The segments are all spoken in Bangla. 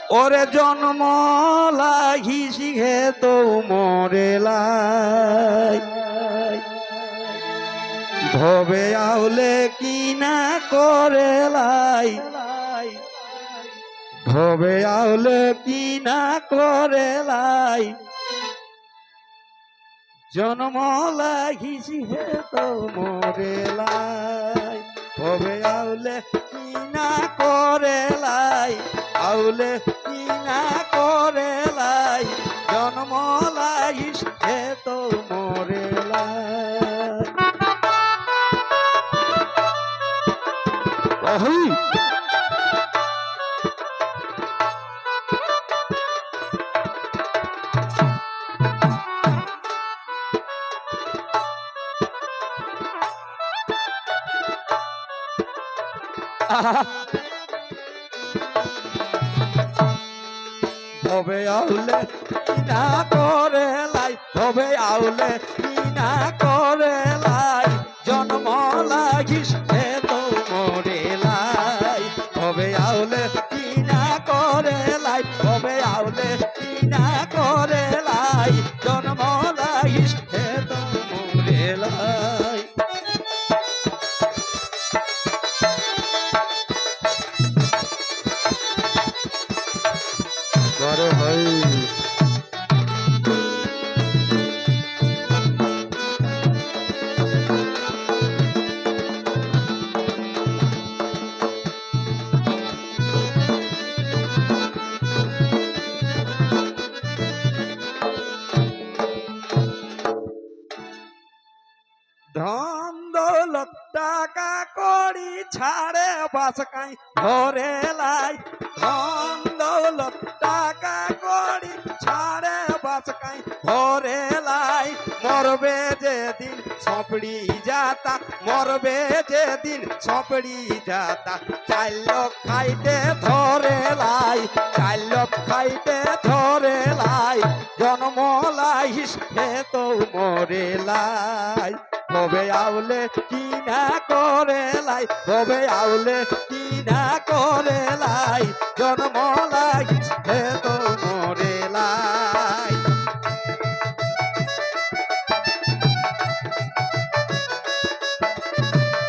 ওরে জন্ম লাগি শিখে তো মরে লাই ভবে আউলে কি না করে লাই ভবে আউলে কি না করে লাই জন্ম লাগি শিখে তো মরে লাই ভবে আউলে কি না করে লাই আউলে কি না করে লাই জন্ম লাগি শিখে তো মরে লাই ভবে আউলে না করে লাই ভবে আউলে না করে লাই জন্ম লাগিস হে তো মরে লাই ভবে আউলে না করে লাই ভবে আউলে না করে লাই জন্ম লাগিস হে তো মরে লাই বড় হই ধন দৌলত টাকা করি ছাড়ে বাসকাই ধরে লাই ধন দৌলত টাকা করি ছাড়ে বাসকাই ধরে লাই মরবে যেদিন সপড়ি যাতা মরবে যেদিন সপড়ি যাতা চাইল খাইতে ধরে লাই চাইল খাইতে ধরে লাই জন্ম লাইস হে তো মরে লাই ভবে আউলে কি না করে লাই ভবে আউলে কি না করে লাই জন্ম লাগিস হে তো মরে লাই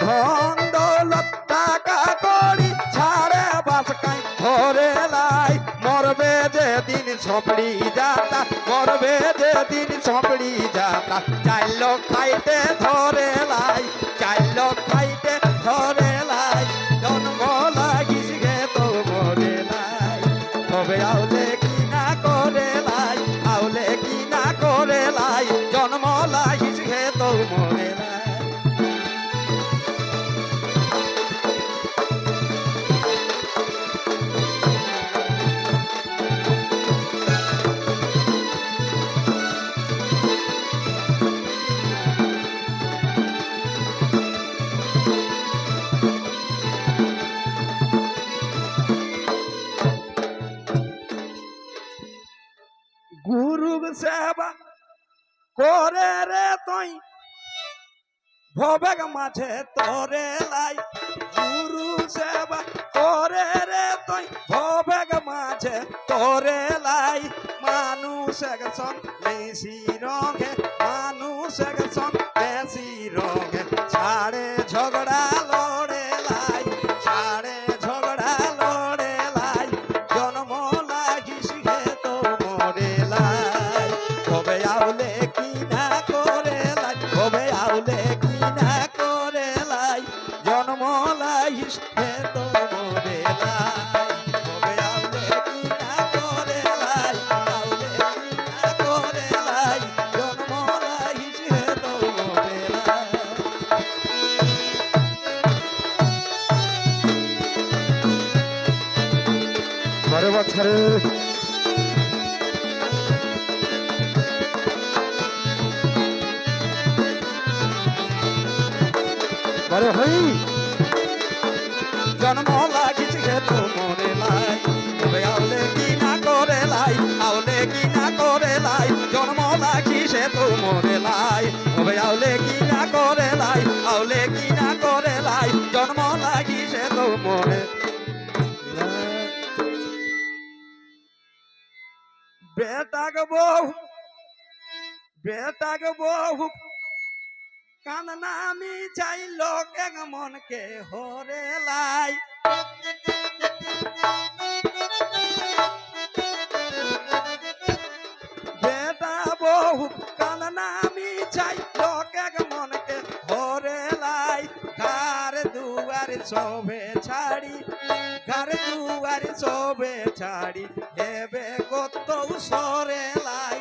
ধন দৌলত টাকা করি ছাড়ে বাসকাই ধরে লাই মরবে যেদিন সপড়ি যাতা মরবে যেদিন সপড়ি যাতা চাইল খাইতে ধরে লাই চাইল খাইতে ধরে লাই জন্ম লাগিস গে তো মরে লাই তবে আউলে কি না করে লাই আউলে কি না করে লাই জন্ম লাগিস গে তো মরে লাই গুরু সেবা করে রে তুই ভবেগ মাঝে তোরে লাই গুরু সেবা করে রে তুই ভবেগ মাঝে তোরে লাই মানুষ একজন বেশি রঙে মানুষ একজন বেশি রঙে ছাড়ে ঝগড়া লড়ে লাই ছাড়ে ঝগড়া লড়ে লাই জন্ম লাগিস হে তো মরে লাই তবে আউলে কি না করে লাই তবে আউলে কি না করে লাই জন্ম লাগিস হে তো মরে লাই তবে আউলে কি না করে লাই আউলে কি না করে লাই জন্ম লাগিস হে তো মরে লাই বারে বছরে বারে হই জন্ম লাগিস গে তো মরে লাই তবে আউলে কি না করে লাই আউলে কি না করে লাই জন্ম লাগিস হে তো মরে লাই তবে আউলে কি না করে লাই আউলে কি না করে লাই জন্ম লাগিস হে তো মরে লাই বেটাকে বউ কান্না আমি চাই লোকে মনকে হরে লাই বেটা বহু কান্না আমি চাই লোকে মনকে হরে লাই ঘর দুয়ার শোভে ছাড়ি ঘর দুয়ার শোভে ছাড়ি হেবে কত সরে লাই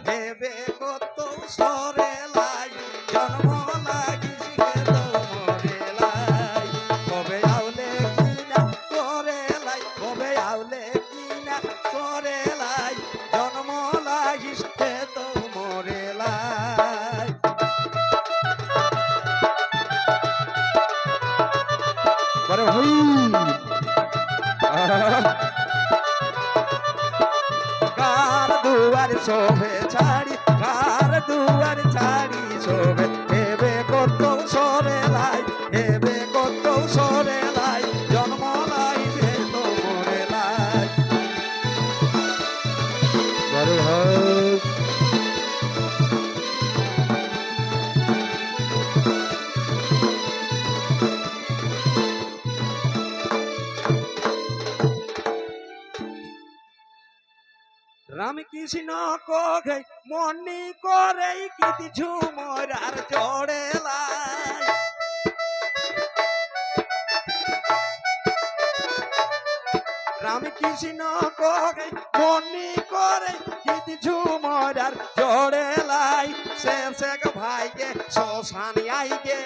হেবে কত সরে লাই জন্ম লাগিস হে তোমরে লাই কবে আউলে কিনা করে লাই কবে আউলে কিনা করে লাই জন্ম লাগিস হে তোমরে লাই বড় ভাই ঘর দুয়ার শোভে ছাড়ি ঘর দুয়ার ছাড়ি শোভে হেবে কত সরে লাই হেবে কত সরে লাই জন্ম লাই সে তো মরে লাই বড় ভাই রামকৃষ্ণ কোঘে মনি করে কিতি ঝুমর আর জড়ে লাই রামকৃষ্ণ কোঘে মনি করে কিতি ঝুমর আর জড়ে লাই শেষক ভাইকে শ্মশানে আইগে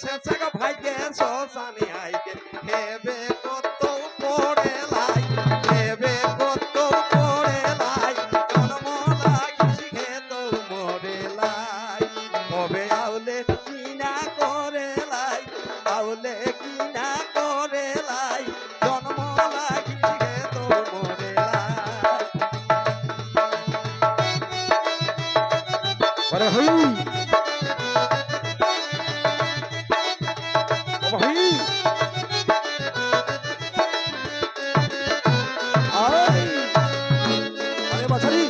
শেষক ভাইকে শ্মশানে আইগে হেবে কত পড়ে লাই হেবে কত পড়ে লাই জন্ম লাগিস হে তোমরে লাই কবে আউলে কিনা করে লাই আউলে কিনা করে লাই জন্ম লাগিস হে তোমরে লাই আরে হই ভাই আই আরে বাছারি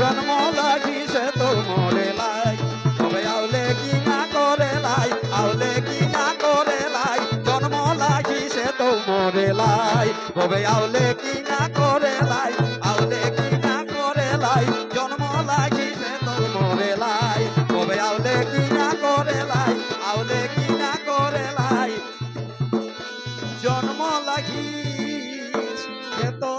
জন্ম লাগিছে তোমরে লাই তবে আউলে কি না করে লাই আউলে কি না করে লাই জন্ম লাগিছে তোমরে লাই তবে আউলে কি না করে লাই আউলে কি না করে লাই জন্ম লাগিছে তোমরে লাই তবে আউলে কি না করে লাই আউলে কি না করে লাই জন্ম লাগিস তো